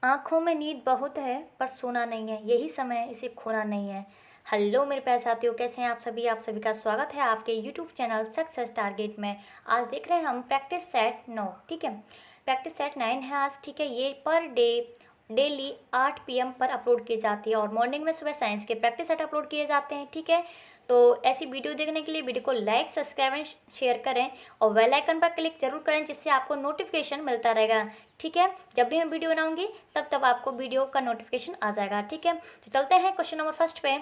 आँखों में नींद बहुत है पर सोना नहीं है, यही समय है इसे खोना नहीं है। हेलो मेरे प्यारे साथियों, कैसे हैं आप सभी का स्वागत है आपके यूट्यूब चैनल सक्सेस टारगेट में। आज देख रहे हैं हम प्रैक्टिस सेट 9, ठीक है। प्रैक्टिस सेट 9 है आज, ठीक है। ये पर डे डेली 8 PM पर अपलोड की जाती है और मॉर्निंग में सुबह साइंस के प्रैक्टिस सेट अपलोड किए जाते हैं, ठीक है। तो ऐसी वीडियो देखने के लिए वीडियो को लाइक, सब्सक्राइब एंड शेयर करें और बेल आइकन पर क्लिक जरूर करें, जिससे आपको नोटिफिकेशन मिलता रहेगा, ठीक है। जब भी मैं वीडियो बनाऊंगी तब आपको वीडियो का नोटिफिकेशन आ जाएगा, ठीक है। तो चलते हैं क्वेश्चन नंबर फर्स्ट पे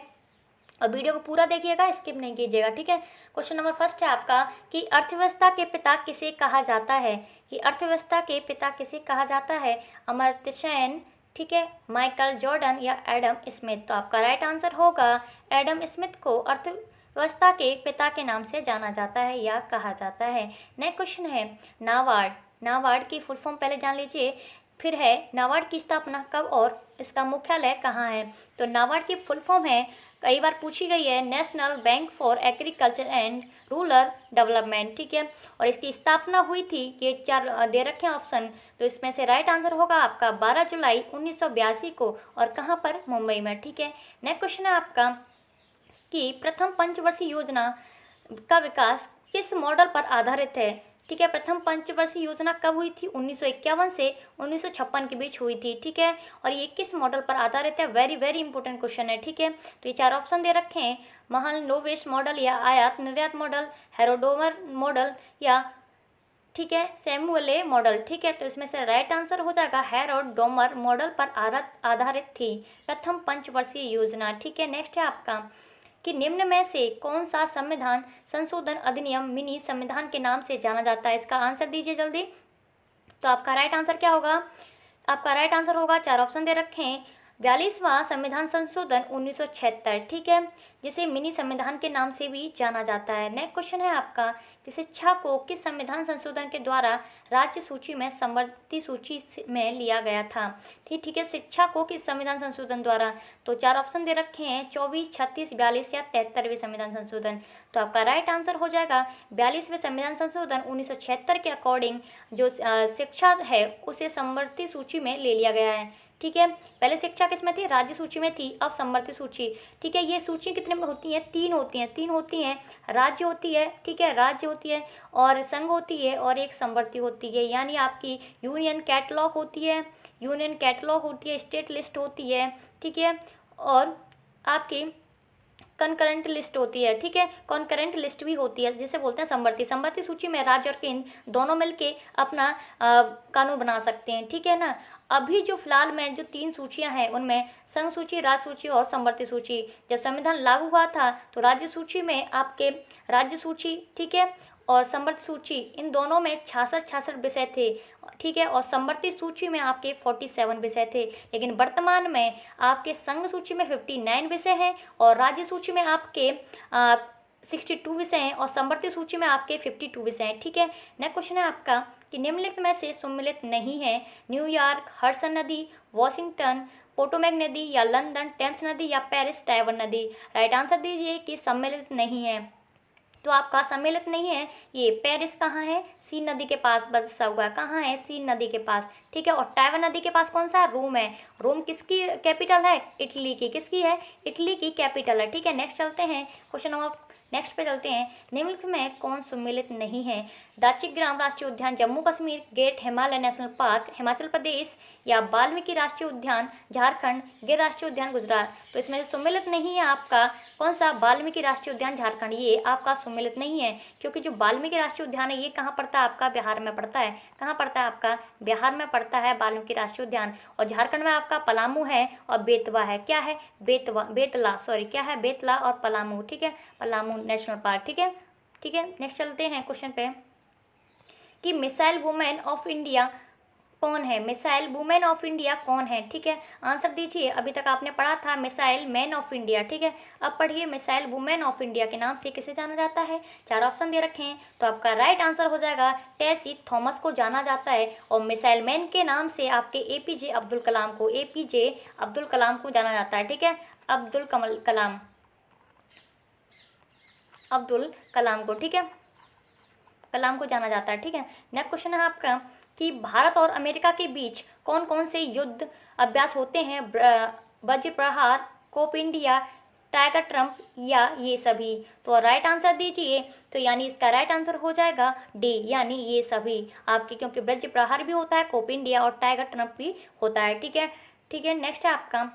और वीडियो को पूरा देखिएगा, स्किप नहीं कीजिएगा, ठीक है। क्वेश्चन नंबर फर्स्ट है आपका कि अर्थव्यवस्था के पिता किसे कहा जाता है। कि अर्थव्यवस्था के पिता किसे कहा जाता है। अमर्त्य सेन, ठीक है, माइकल जॉर्डन या एडम स्मिथ। तो आपका राइट आंसर होगा एडम स्मिथ को अर्थव्यवस्था के पिता के नाम से जाना जाता है या कहा जाता है। नेक्स्ट क्वेश्चन है नाबार्ड। नाबार्ड की फुल फॉर्म पहले जान लीजिए, फिर है नाबार्ड की स्थापना कब और इसका मुख्यालय कहाँ है। तो नाबार्ड की फुल फॉर्म है, कई बार पूछी गई है, national bank for agriculture and rural development, ठीक है। और इसकी स्थापना हुई थी, ये 4 दे रखे हैं ऑप्शन, तो इसमें से राइट आंसर होगा आपका 12 जुलाई 1982 को, और कहाँ पर, मुंबई में, ठीक है। नेक्स्ट क्वेश्चन है आपका कि प्रथम पंचवर्षीय योजना का विकास किस मॉडल पर आधारित है। ठीक है, प्रथम पंचवर्षीय योजना कब हुई थी, 1951 से 1956 के बीच हुई थी, ठीक है। और ये किस मॉडल पर आधारित है, वेरी वेरी इंपॉर्टेंट क्वेश्चन है, ठीक है। तो ये 4 ऑप्शन दे रखे हैं, महालनोबिस मॉडल या आयात निर्यात मॉडल, हेरोडोवर मॉडल या, ठीक है, सैमुअले मॉडल, ठीक है। तो इसमें से राइट आंसर हो जाएगा हेरोडोवर मॉडल पर आधारित थी प्रथम पंचवर्षीय योजना, ठीक है। नेक्स्ट है आपका कि निम्न में से कौन सा संविधान संशोधन अधिनियम मिनी संविधान के नाम से जाना जाता है। इसका आंसर दीजिए जल्दी। तो आपका राइट आंसर क्या होगा, आपका राइट आंसर होगा, 4 ऑप्शन दे रखे हैं, 42वां संविधान संशोधन 1976, ठीक है, जिसे मिनी संविधान के नाम से भी जाना जाता है। नेक्स्ट क्वेश्चन है आपका कि शिक्षा को किस संविधान संशोधन के द्वारा राज्य सूची में समवर्ती सूची में लिया गया था। ठीक है, शिक्षा को किस संविधान संशोधन द्वारा। तो 4 ऑप्शन दे रखे हैं, 24, 36, 42 या 73वें संविधान संशोधन। तो आपका राइट आंसर हो जाएगा 42वें संविधान संशोधन 1976 के अकॉर्डिंग जो शिक्षा है उसे समवर्ती सूची में ले लिया गया है, ठीक है। पहले शिक्षा किसमें थी, राज्य सूची में थी, अब समवर्ती सूची, ठीक है। ये सूची कितने में होती है, 3 होती हैं, राज्य होती है, ठीक है, राज्य होती है और संघ होती है और एक समवर्ती होती है, यानी आपकी यूनियन कैटलॉग होती है, स्टेट लिस्ट होती है, ठीक है, और आपकी कनकरेंट लिस्ट होती है, ठीक है, कॉन्करेंट लिस्ट भी होती है, जिसे बोलते हैं समवर्ती सूची में राज्य और केंद्र दोनों मिलके अपना कानून बना सकते हैं, ठीक है ना। अभी जो फिलहाल में जो 3 सूचियां हैं उनमें संघ सूची, राज्य सूची और समवर्ती सूची। जब संविधान लागू हुआ था तो राज्य सूची में आपके राज्य सूची, ठीक है, और समवर्ती सूची, इन दोनों में 66 विषय थे, ठीक है, और समवर्ती सूची में आपके 47 विषय थे। लेकिन वर्तमान में आपके संघ सूची में 59 विषय हैं और राज्य सूची में आपके 62 विषय हैं और समवर्ती सूची में आपके 52 विषय हैं, ठीक है। नेक्स्ट क्वेश्चन है आपका कि निम्नलिखित में से सम्मिलित नहीं है, न्यूयॉर्क हडसन नदी, वॉशिंगटन पोटोमैक नदी या लंदन टेम्स नदी या पेरिस टाइबर नदी। राइट आंसर दीजिए कि सम्मिलित नहीं है। तो आपका सम्मिलित नहीं है, ये पेरिस कहाँ है, सीन नदी के पास बसा हुआ है, कहाँ है, सीन नदी के पास, ठीक है। और टाइबर नदी के पास कौन सा, रोम है। रोम किसकी कैपिटल है, इटली की, किसकी है, इटली की कैपिटल है, ठीक है। नेक्स्ट चलते हैं क्वेश्चन नंबर, नेक्स्ट पे चलते हैं, निम्नलिखित में कौन सम्मिलित नहीं है। दाचिग्राम राष्ट्रीय उद्यान Jammu Kashmir, Great Himalaya National Park Himachal Pradesh या वाल्मीकि राष्ट्रीय उद्यान झारखंड, गिर राष्ट्रीय उद्यान गुजरात। तो इसमें से सम्मिलित नहीं है आपका कौन सा, वाल्मीकि राष्ट्रीय उद्यान झारखंड, ये आपका सम्मिलित नहीं है, क्योंकि जो वाल्मीकि राष्ट्रीय उद्यान है ये कहाँ पड़ता है, आपका बिहार में पड़ता है। कहाँ पड़ता है, आपका बिहार में पड़ता है वाल्मीकि राष्ट्रीय उद्यान। और झारखंड में आपका पलामू है और बेतवा है, क्या है, क्या है, बेतला और पलामू, ठीक है, पलामू नेशनल पार्क, ठीक है, ठीक है। नेक्स्ट चलते हैं क्वेश्चन पे कि मिसाइल वुमेन ऑफ इंडिया कौन है, मिसाइल वुमेन ऑफ इंडिया कौन है, ठीक है। आंसर दीजिए, अभी तक आपने पढ़ा था मिसाइल मैन ऑफ इंडिया, ठीक है, अब पढ़िए मिसाइल वुमेन ऑफ इंडिया के नाम से किसे जाना जाता है। 4 ऑप्शन दे रखे हैं, तो आपका राइट आंसर हो जाएगा टेसी थॉमस को जाना जाता है। और मिसाइल मैन के नाम से आपके एपीजे अब्दुल कलाम को जाना जाता है, ठीक है, अब्दुल कलाम को, ठीक है, कलाम को जाना जाता है, ठीक है। नेक्स्ट क्वेश्चन है आपका कि भारत और अमेरिका के बीच कौन कौन से युद्ध अभ्यास होते हैं? वज्र प्रहार, कोप इंडिया, टाइगर ट्रम्प या ये सभी? तो राइट आंसर दीजिए। तो यानी इसका राइट आंसर हो जाएगा डी, यानी ये सभी आपके, क्योंकि वज्र प्रहार भी होता है, कोप इंडिया और टाइगर ट्रम्प भी होता है। ठीक है, ठीक है। नेक्स्ट है आपका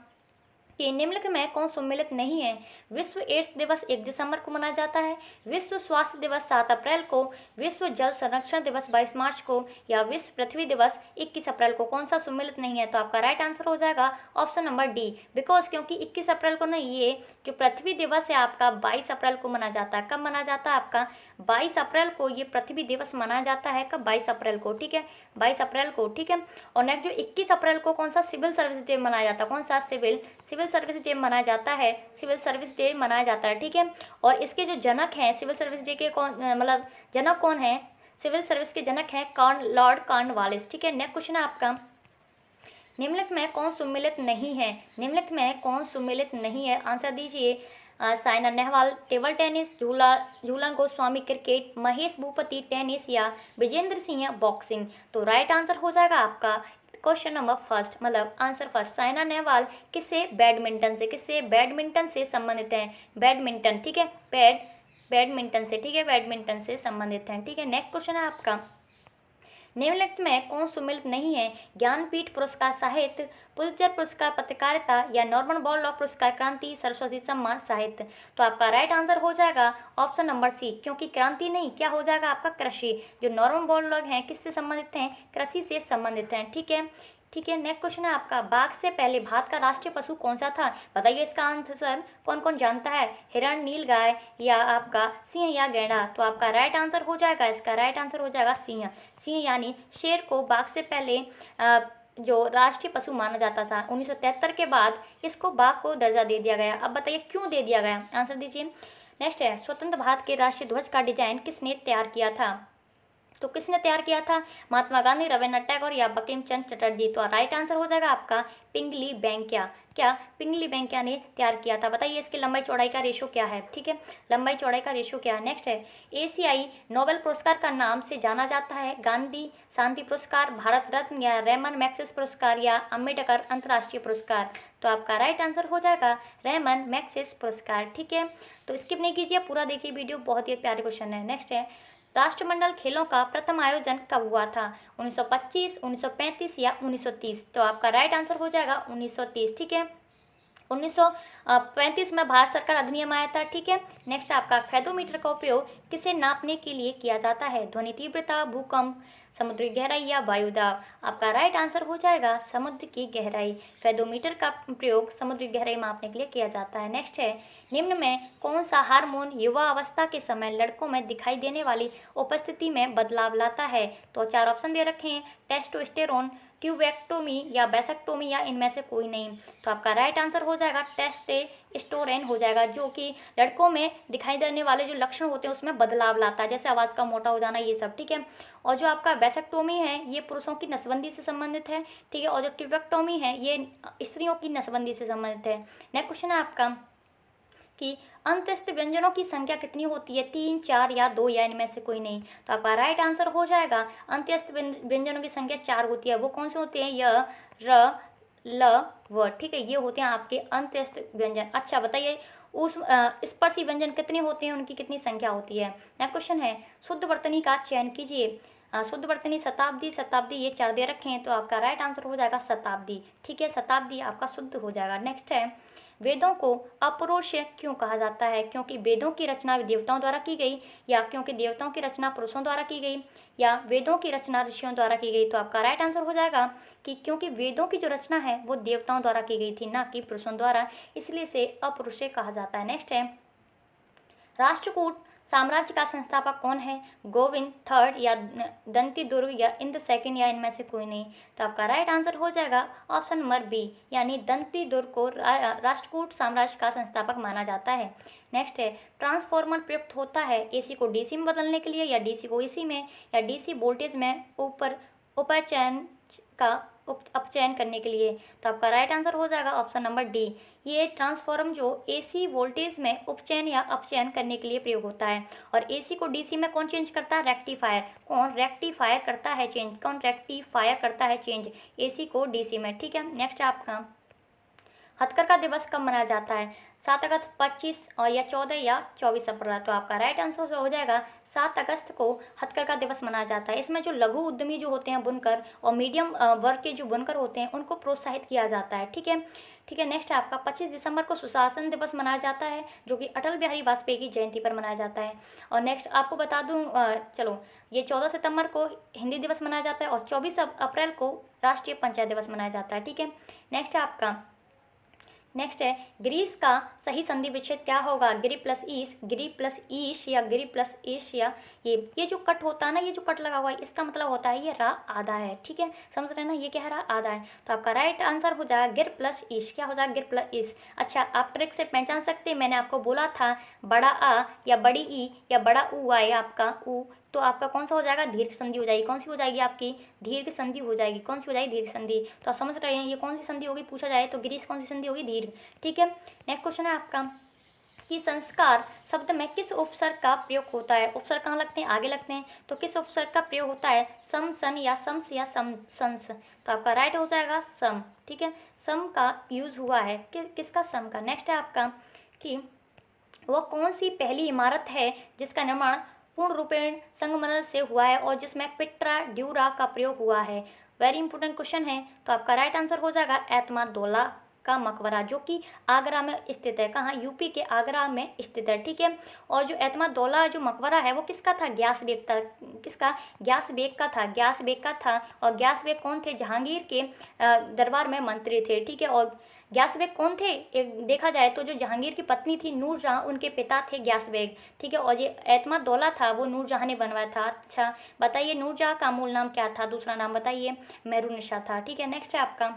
कि निम्नलिखित में कौन सम्मिलित नहीं है? विश्व एड्स दिवस 1 दिसंबर को मनाया जाता है, विश्व स्वास्थ्य दिवस 7 अप्रैल को, विश्व जल संरक्षण दिवस 22 मार्च को या विश्व पृथ्वी दिवस 21 अप्रैल को? कौन सा सम्मिलित नहीं है? तो आपका राइट आंसर हो जाएगा ऑप्शन नंबर डी, बिकॉज क्योंकि 21 अप्रैल को नहीं, ये जो पृथ्वी दिवस है आपका 22 अप्रैल को मनाया जाता है। कब मनाया जाता है आपका? 22 अप्रैल को ये पृथ्वी दिवस मनाया जाता है। कब? 22 अप्रैल को। ठीक है, 22 अप्रैल को। ठीक है। और नेक्स्ट जो 21 अप्रैल को कौन सा सिविल सर्विस डे मनाया जाता है? कौन सा? सिविल सर्विस डे मनाया जाता है। सिविल सर्विस डे मनाया जाता है। ठीक है। और इसके जो जनक हैं सिविल सर्विस डे के, कौन मतलब जनक कौन है? सिविल सर्विस के जनक हैं लॉर्ड कॉर्नवालिस। ठीक है। नेक्स्ट क्वेश्चन है आपका, निम्नलिखित में कौन सम्मिलित नहीं है? निम्नलिखित में कौन सम्मिलित नहीं है? आंसर दीजिए। Saina Nehwal table tennis, Jhulan Goswami cricket, Mahesh Bhupathi tennis या विजेंद्र सिंह बॉक्सिंग? तो राइट आंसर हो जाएगा आपका क्वेश्चन नंबर फर्स्ट, मतलब आंसर फर्स्ट। साइना नेहवाल किससे? बैडमिंटन से। किससे? बैडमिंटन से संबंधित हैं। बैडमिंटन। ठीक है, बैडमिंटन से। ठीक है, बैडमिंटन से संबंधित हैं। ठीक है। नेक्स्ट क्वेश्चन है आपका, निम्नलिखित में कौन सम्मिलित नहीं है? ज्ञानपीठ पुरस्कार साहित्य, पुलित्जर पुरस्कार पत्रकारिता या नॉर्मन बोरलॉग पुरस्कार क्रांति, सरस्वती सम्मान साहित्य? तो आपका राइट आंसर हो जाएगा ऑप्शन नंबर सी, क्योंकि क्रांति नहीं, क्या हो जाएगा आपका? कृषि। जो नॉर्मन बोरलॉग हैं किससे संबंधित हैं? कृषि से संबंधित हैं। ठीक है, ठीक है। नेक्स्ट क्वेश्चन है आपका, बाघ से पहले भारत का राष्ट्रीय पशु कौन सा था? बताइए इसका आंसर कौन कौन जानता है? हिरण, नीलगाय या आपका सिंह या गैंडा? तो आपका राइट आंसर हो जाएगा, इसका राइट आंसर हो जाएगा सिंह। सिंह यानी शेर को बाघ से पहले जो राष्ट्रीय पशु माना जाता था, 1973 के बाद इसको बाघ को दर्जा दे दिया गया। अब बताइए क्यों दे दिया गया? आंसर दीजिए। नेक्स्ट है, स्वतंत्र भारत के राष्ट्रीय ध्वज का डिजाइन किसने तैयार किया था? तो किसने तैयार किया था? महात्मा गांधी, रविन्द्रनाथ टैगोर या बंकिम चंद्र चटर्जी? तो राइट आंसर हो जाएगा आपका पिंगली वेंकैया। क्या? पिंगली वेंकैया ने तैयार किया था। बताइए इसकी लंबाई चौड़ाई का रेशो क्या है? ठीक है, लंबाई चौड़ाई का रेशो क्या है? नेक्स्ट है, एशियाई नोबेल पुरस्कार का नाम से जाना जाता है? गांधी शांति पुरस्कार, भारत रत्न या रेमन मैग्सेसे पुरस्कार या अम्बेडकर अंतर्राष्ट्रीय पुरस्कार? तो आपका राइट आंसर हो जाएगा रेमन मैग्सेसे पुरस्कार। ठीक है, तो स्किप नहीं कीजिए, पूरा देखिए वीडियो, बहुत ही प्यारे क्वेश्चन है। नेक्स्ट है, राष्ट्रमंडल खेलों का प्रथम आयोजन कब हुआ था? 1925, 1935 या 1930? तो आपका राइट आंसर हो जाएगा 1930। ठीक है, 1935 में भारत सरकार अधिनियम आया था। ठीक है। नेक्स्ट आपका, फेदोमीटर का उपयोग किसे नापने के लिए किया जाता है? ध्वनि तीव्रता, भूकंप, समुद्री गहराई या वायुदाब? आपका राइट आंसर हो जाएगा समुद्र की गहराई। फेदोमीटर का प्रयोग समुद्री गहराई मापने के लिए किया जाता है। नेक्स्ट है, निम्न में कौन सा हार्मोन युवा अवस्था के समय लड़कों में दिखाई देने वाली उपस्थिति में बदलाव लाता है? तो 4 ऑप्शन दे रखे हैं, टेस्टोस्टेरोन, ट्यूबेक्टोमी या वैसेक्टोमी या इनमें से कोई नहीं? तो आपका राइट आंसर हो जाएगा टेस्टोस्टेरोन हो जाएगा, जो कि लड़कों में दिखाई देने वाले जो लक्षण होते हैं उसमें बदलाव लाता है, जैसे आवाज़ का मोटा हो जाना, ये सब। ठीक है। और जो आपका वैसेक्टोमी है ये पुरुषों की नसबंदी से संबंधित है। ठीक है। और जो ट्यूबेक्टोमी है ये स्त्रियों की नसबंदी से संबंधित है। नेक्स्ट क्वेश्चन है आपका कि अंत्यस्थ व्यंजनों की संख्या कितनी होती है? 3, 4 या 2 या इनमें से कोई नहीं? तो आपका राइट आंसर हो जाएगा अंत्यस्थ व्यंजनों की संख्या 4 होती है। वो कौन से होते हैं? य, र, ल, व। ठीक है, ये होते हैं आपके अंत्यस्थ व्यंजन। अच्छा बताइए उस स्पर्शी व्यंजन कितने होते हैं, उनकी कितनी संख्या होती है? नेक्स्ट क्वेश्चन है, शुद्ध वर्तनी का चयन कीजिए। शुद्ध वर्तनी शताब्दी ये 4 दे रखे हैं, तो आपका राइट आंसर हो जाएगा शताब्दी। ठीक है, शताब्दी आपका शुद्ध हो जाएगा। नेक्स्ट है, वेदों को अपौरुषेय क्यों कहा जाता है? क्योंकि वेदों की रचना देवताओं द्वारा की गई, या क्योंकि देवताओं की रचना पुरुषों द्वारा की गई, या वेदों की रचना ऋषियों द्वारा की गई? तो आपका राइट आंसर हो जाएगा कि क्योंकि वेदों की जो रचना है वो देवताओं द्वारा की गई थी, ना कि पुरुषों द्वारा, इसलिए इसे अपौरुषेय कहा जाता है। नेक्स्ट है, राष्ट्रकूट साम्राज्य का संस्थापक कौन है? गोविंद थर्ड या दंती दुर्ग या इंद्र सेकंड या इनमें से कोई नहीं? तो आपका राइट आंसर हो जाएगा ऑप्शन नंबर बी, यानी दंती दुर्ग को राष्ट्रकूट साम्राज्य का संस्थापक माना जाता है। नेक्स्ट है, ट्रांसफॉर्मर प्रयुक्त होता है एसी को डीसी में बदलने के लिए, या डीसी को एसी में, या डीसी वोल्टेज में ऊपर उपचयन का अपचयन करने के लिए। तो आपका राइट आंसर हो जाएगा ऑप्शन नंबर डी। ये ट्रांसफॉर्म जो एसी वोल्टेज में उपचयन या अपचयन करने के लिए प्रयोग होता है। और एसी को डीसी में कौन चेंज करता है? रेक्टिफायर। कौन रेक्टिफायर करता है चेंज? कौन रेक्टिफायर करता है चेंज एसी को डीसी में? ठीक है, नेक्स्ट है आपका हथकरघा दिवस कब मनाया जाता है? 7 अगस्त, 25 और या 14 या 24 अप्रैल। तो आपका राइट आंसर हो जाएगा 7 अगस्त को हथकरघा दिवस मनाया जाता है। इसमें जो लघु उद्यमी जो होते हैं बुनकर और मीडियम वर्ग के जो बुनकर होते हैं उनको प्रोत्साहित किया जाता है। ठीक है, ठीक है, नेक्स्ट है आपका 25 दिसंबर को सुशासन दिवस मनाया जाता है, जो कि अटल बिहारी वाजपेयी की जयंती पर मनाया जाता है। और नेक्स्ट आपको बता दूं, चलो ये 14 सितंबर को हिंदी दिवस मनाया जाता है और 24 अप्रैल को राष्ट्रीय पंचायत दिवस मनाया जाता है। ठीक है, नेक्स्ट है ग्रीस का सही संधि विच्छेद क्या होगा? गिरी प्लस ईश या गिरी प्लस ईश या ये जो कट होता है ना, ये जो कट लगा हुआ है इसका मतलब होता है ये रा आधा है। ठीक है, समझ रहे हैं ना, ये क्या है? रा आधा है। तो आपका राइट आंसर हो जाएगा गिर प्लस ईश। क्या हो जाएगा? गिर प्लस ईश। अच्छा, आप ट्रिक से पहचान सकते हैं, मैंने आपको बोला था बड़ा आ या बड़ी ई या बड़ा ऊ आए आपका ऊ, तो आपका कौन सा हो जाएगा? दीर्घ संधि हो जाएगी। कौन सी हो जाएगी? आपकी दीर्घ संधि हो जाएगी। कौन सी हो जाएगी? दीर्घ संधि। तो आप समझ रहे हैं ये कौन सी संधि होगी पूछा जाए तो ग्रीस कौन सी संधि होगी? दीर्घ। ठीक है, नेक्स्ट क्वेश्चन है आपका कि संस्कार शब्द में किस उपसर्ग का प्रयोग होता है? उपसर्ग कहाँ लगते हैं? आगे लगते हैं। तो किस उपसर्ग का प्रयोग होता है? सम, सन या सम्स या संस। तो आपका राइट हो जाएगा सम। ठीक है, सम का यूज हुआ है। किसका? सम का। नेक्स्ट है आपका कि वह कौन सी पहली इमारत है जिसका निर्माण पूर्ण रूपेण संगमरमर से हुआ है और जिसमें पिट्रा ड्यूरा का प्रयोग हुआ है? वेरी इंपॉर्टेंट क्वेश्चन है। तो आपका राइट आंसर हो जाएगा एतमाद-दौला का मकबरा, जो कि आगरा में स्थित है। कहाँ? यूपी के आगरा में स्थित है। ठीक है, और जो एतमाद-दौला जो मकबरा है वो किसका था? ग्यास बेग था। किसका? ग्यास बेग का था। ग्यास बेग का था। और ग्यास बेग कौन थे? जहांगीर के दरबार में मंत्री थे। ठीक है, और ग्यास बेग कौन थे? एक देखा जाए तो जो जहांगीर की पत्नी थी नूरजहां, उनके पिता थे ग्यास बेग। ठीक है, और ये एतमाद-दौला था वो नूरजहां ने बनवाया था। अच्छा बताइए नूरजहां का मूल नाम क्या था? दूसरा नाम बताइए। मेहरुन्निसा था। ठीक है, नेक्स्ट है आपका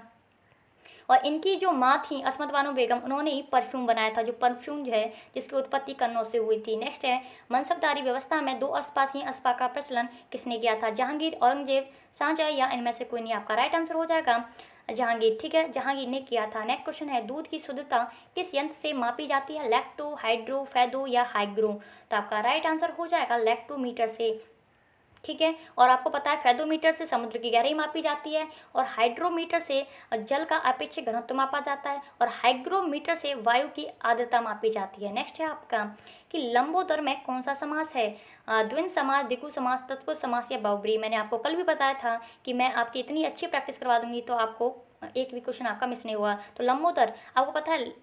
और इनकी जो माँ थी असमत बानो बेगम, उन्होंने ही परफ्यूम बनाया था, जो परफ्यूम जो है जिसकी उत्पत्ति कन्नौज से हुई थी। नेक्स्ट है मनसबदारी व्यवस्था में 2 अस्पासी अस्पा का प्रचलन किसने किया था? जहांगीर, औरंगजेब, शाहजहां या इनमें से कोई नहीं। आपका राइट आंसर हो जाएगा जहांगीर। ठीक है, जहांगीर ने किया था। नेक्स्ट क्वेश्चन है दूध की शुद्धता किस यंत्र से मापी जाती है? लैक्टो, हाइड्रो, फैदो या हाइग्रो। तो आपका राइट आंसर हो जाएगा लैक्टोमीटर से। ठीक है, और आपको पता है फेदोमीटर से समुद्र की गहराई मापी जाती है और हाइड्रोमीटर से जल का अपेक्षित घनत्व मापा जाता है और हाइग्रोमीटर से वायु की आर्द्रता मापी जाती है। नेक्स्ट है आपका कि लंबोदर में कौन सा समास है? द्वंद्व समास, द्विगु समास, तत्पुरुष समास या बहुब्रीहि। मैंने आपको कल भी बताया था कि मैं आपकी इतनी अच्छी प्रैक्टिस करवा दूंगी तो आपको एक भी क्वेश्चन आपका मिस नहीं हुआ। तो लंबोदर आपको पता है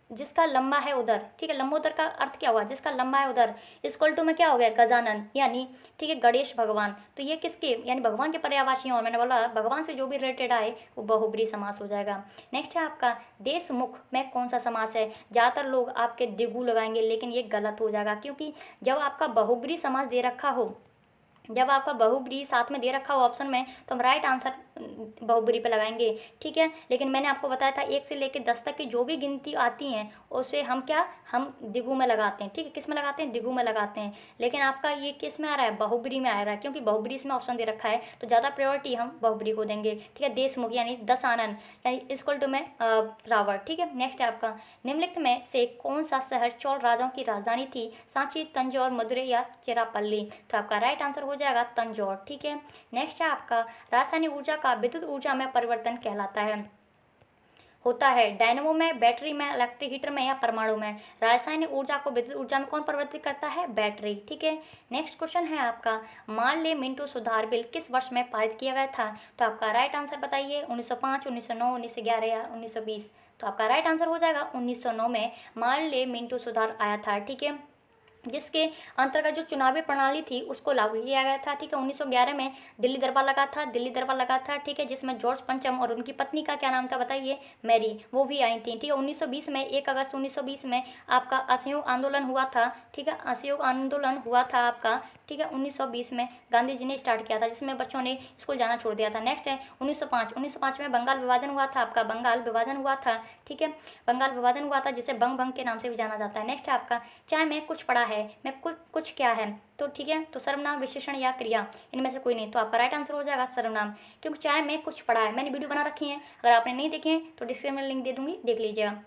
जिसका लंबा है उधर। ठीक है, लंबोदर का अर्थ क्या हुआ? जिसका लंबा है उधर। इक्वल टू में क्या हो गया? गजानन, यानी ठीक है गणेश भगवान। तो ये किसके यानी भगवान के पर्यायवाची हैं और मैंने बोला भगवान से जो भी रिलेटेड आए वो बहुब्रीहि समास हो जाएगा। नेक्स्ट है आपका देशमुख में कौन सा समास है? ज़्यादातर लोग आपके द्विगु लगाएंगे लेकिन ये गलत हो जाएगा, क्योंकि जब आपका बहुब्रीहि समास दे रखा हो, जब आपका बहुब्रीहि साथ में दे रखा हो ऑप्शन में, तो हम राइट आंसर बहुब्रीहि पे लगाएंगे। ठीक है, लेकिन मैंने आपको बताया था 1 से लेकर 10 तक की जो भी गिनती आती हैं उसे हम द्विगु में लगाते हैं। ठीक है, किस में लगाते हैं? द्विगु में लगाते हैं। लेकिन आपका ये किस में आ रहा है? बहुब्रीहि में आ रहा है, क्योंकि बहुब्रीहि इसमें ऑप्शन दे रखा है तो ज़्यादा प्रायोरिटी हम बहुब्रीहि को देंगे। ठीक है, देशमुख यानी दशानन यानी इक्वल टू में रावण। ठीक है, नेक्स्ट है आपका निम्नलिखित में से कौन सा शहर चोल राजाओं की राजधानी थी? सांची, तंजौर, मदुरै या चिरापल्ली। तो आपका राइट आंसर हो जाएगा तंजौर। ठीक है, नेक्स्ट है आपका रासायनिक ऊर्जा का विद्युत ऊर्जा में परिवर्तन कहलाता है होता है? डायनेमो में, बैटरी में, इलेक्ट्रिक हीटर में या परमाणु में। रासायनिक ऊर्जा को विद्युत ऊर्जा में कौन परिवर्तित करता है? बैटरी। ठीक है, नेक्स्ट क्वेश्चन है आपका मान ले मिंटू सुधार बिल किस वर्ष में पारित किया गया था? तो आपका राइट आंसर बताइए 1905, 1909, 1911 या 1920। तो आपका राइट आंसर हो जाएगा 1909 में मान ले मिंटू सुधार आया था। ठीक है, जिसके अंतर्गत जो चुनावी प्रणाली थी उसको लागू किया गया था। ठीक है, 1911 में दिल्ली दरबार लगा था, दिल्ली दरबार लगा था। ठीक है, जिसमें जॉर्ज पंचम और उनकी पत्नी का क्या नाम था बताइए? मैरी, वो भी आई थी। ठीक है, 1920 में 1 अगस्त 1920 में आपका असहयोग आंदोलन हुआ था। ठीक है, असहयोग आंदोलन हुआ था आपका ठीक है, 1920 में गांधी जी ने स्टार्ट किया था, जिसमें बच्चों ने स्कूल जाना छोड़ दिया था। नेक्स्ट है 1905 में बंगाल विभाजन हुआ था, आपका बंगाल विभाजन हुआ था, ठीक है, बंगाल विभाजन हुआ था, जिसे बंग बंग के नाम से भी जाना जाता है। नेक्स्ट है आपका चाहे मैं कुछ पढ़ा है, मैं कुछ क्या है, तो ठीक है, तो सर्वनाम, विशेषण या क्रिया, इनमें से कोई नहीं, तो आपका राइट आंसर हो जाएगा सर्वनाम, क्योंकि चाहे मैं कुछ पढ़ा है, मैंने वीडियो बना रखी है, अगर आपने नहीं देखे हैं तो डिस्क्रिप्शन में लिंक दे दूंगी, देख लीजिएगा।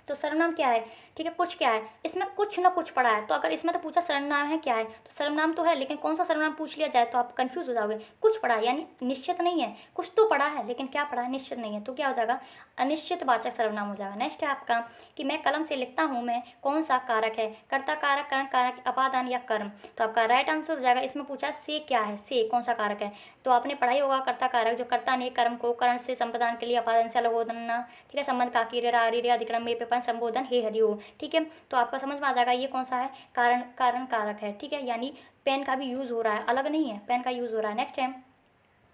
तो सर्वनाम क्या है, ठीक है, कुछ क्या है, इसमें कुछ ना कुछ पढ़ा है, तो अगर इसमें तो पूछा सर्वनाम है क्या है, तो सर्वनाम तो है, लेकिन कौन सा सर्वनाम पूछ लिया जाए तो आप कंफ्यूज हो जाओगे। कुछ पढ़ा है यानी निश्चित नहीं है, कुछ तो पढ़ा है लेकिन क्या पढ़ा है निश्चित नहीं है, तो क्या हो जाएगा अनिश्चित वाचक सर्वनाम हो जाएगा। नेक्स्ट है आपका कि मैं कलम से लिखता हूँ, मैं कौन सा कारक है, कर्ता कारक, करण कारक, अपादान या कर्म, तो आपका राइट आंसर हो जाएगा। इसमें पूछा से क्या है, से कौन सा कारक है, तो आपने पढ़ाई होगा कर्ता कारक, जो कर्ता ने कर्म को करण से संपादन के लिए, अपादान से अलग होना, ठीक है, संबंध का अधिक्रम में पेपर संबोधन हे हरि हो, ठीक है, तो आपका समझ में आ जाएगा ये कौन सा है, कारण कारक है, ठीक है, यानी पेन का भी यूज हो रहा है, अलग नहीं है, पेन का यूज हो रहा है। नेक्स्ट है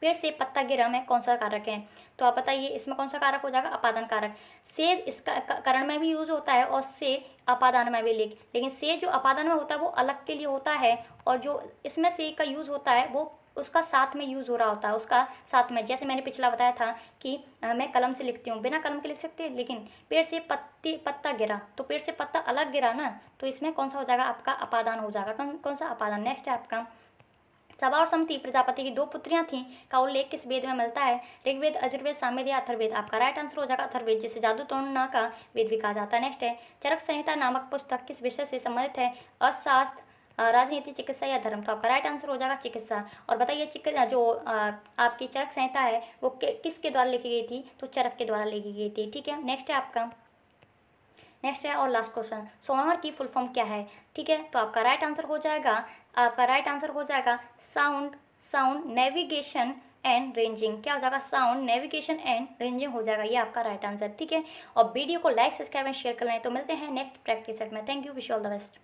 पेड़ से पत्ता गिरा में कौन सा कारक है, तो आप बताइए इसमें कौन सा कारक हो जाएगा, अपादान कारक। से इसका करण में भी यूज होता है और से अपादान में भी, लेकिन से जो अपादान में होता है वो अलग के लिए होता है, और जो इसमें से का यूज होता है वो उसका साथ में यूज़ हो रहा होता है, उसका साथ में, जैसे मैंने पिछला बताया था कि मैं कलम से लिखती हूँ, बिना कलम के लिख सकते हैं, लेकिन पेड़ से पत्ता गिरा, तो पेड़ से पत्ता अलग गिरा ना, तो इसमें कौन सा हो जाएगा आपका अपादान हो जाएगा, कौन सा अपादान। नेक्स्ट है आपका सभा और समति प्रजापति की 2 पुत्रियां थीं का उल्लेख किस वेद में मिलता है, ऋग्वेद, यजुर्वेद, सामवेद या अथर्ववेद, आपका राइट आंसर हो जाएगा अथर्ववेद, जिसे जादू टोना का वेद भी कहा जाता है। नेक्स्ट है चरक संहिता नामक पुस्तक किस विषय से संबंधित है, अर्थशास्त्र, राजनीति, चिकित्सा या धर्म, तो आपका राइट आंसर हो जाएगा चिकित्सा। और बताइए जो आपकी चरक संहिता है वो किसके द्वारा लिखी गई थी, तो चरक के द्वारा लिखी गई थी, ठीक है। नेक्स्ट है आपका नेक्स्ट है और लास्ट क्वेश्चन, सोनार की फुल फॉर्म क्या है, ठीक है, तो आपका राइट आंसर हो जाएगा साउंड नेविगेशन एंड रेंजिंग, क्या हो जाएगा साउंड नेविगेशन एंड रेंजिंग हो जाएगा, ये आपका राइट आंसर, ठीक है। और वीडियो को लाइक, सब्सक्राइब एंड शेयर कर लें, तो मिलते हैं नेक्स्ट प्रैक्टिस सेट में। Thank you, wish all the best.